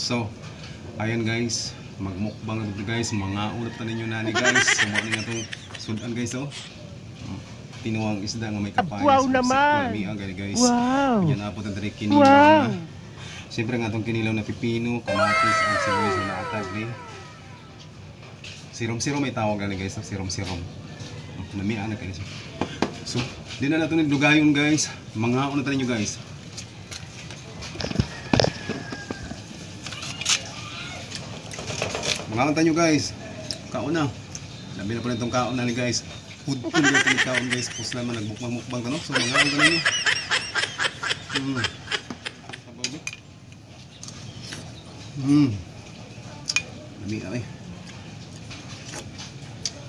So, ayan guys, magmukbang na dito guys. Mga ulap na ninyo nani guys. Sumuha nga itong sudan guys, oh. Tinuwang isda nga may kapayas. Wow naman! Guys. Wow! Yan na po ito dari kinilaw Wow! na. Siyempre nga itong kinilaw na pipino, kamatis, ang sibuyas na naatag ni. Sirom-sirom may tawag gani guys, sirom-sirom. Namian na kayo. So, di na natin lugayon guys. Mga una tayo nyo guys. Mga una tayo guys. Kauna. Labi na po na itong kauna ni guys. Hudpun na itong kaon guys. Pus naman nagbukbang-mukbang ka no. So, mga una tayo nyo. Namian eh.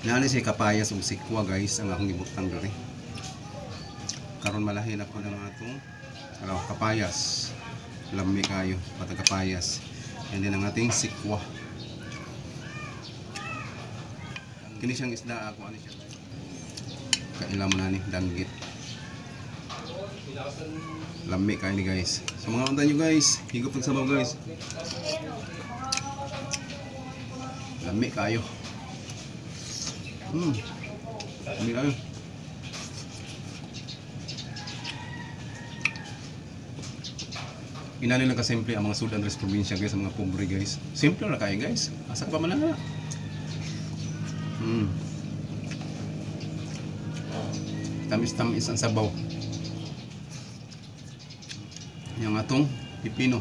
Nani si kapayas o sikwa guys ang akong ibutang diri. Karon malahin ako ng atong kapayas. Lami kayo pati kapayas. And then ang ating sikwa. Kini siyang isda ako ani siya. Kaila mo na ni danggit. Lami kayo ni guys. So mga unta nyo guys, higop ng sabaw guys. Lami kayo. Lami kayo. Inali lang kasimple ang mga Sudan Res probinsya guys, ang mga pobre guys. Simple na kayo guys. Asak pa man na. Tamis-tamis ang sabaw. Yung atong pipino.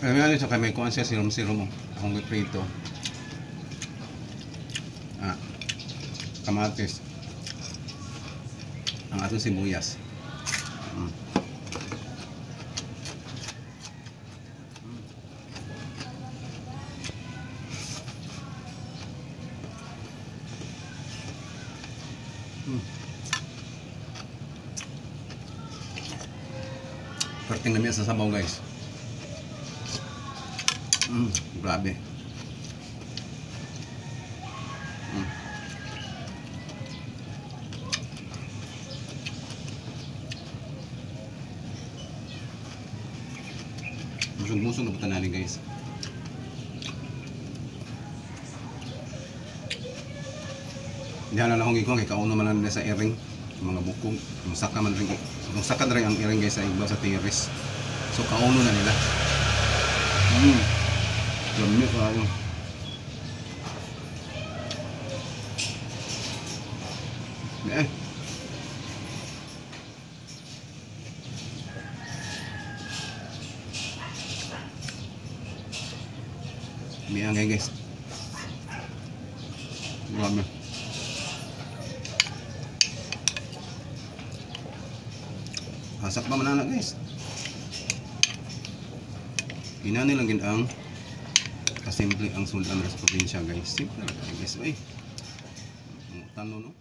Alam mo sa may kuhan siya, sirom-sirom mo. Akong prito. Kamatis. Ang atong sibuyas. Perting namin sa sabaw guys. Grabe. Busog-busog na putan natin guys. Hindi na lang akong ikaw kay kauno man nila sa iring. Mga bukong. Musaka man rin. Musaka na rin ang iring guys sa ibaw sa tiris. So kauno na nila. Dami kayo. Miyang guys. Grabe. Asak pa man guys. Inani lang gid ang kasimple ang Sudan Res probinsya guys. Simple lang guys. Ay. Tanong no.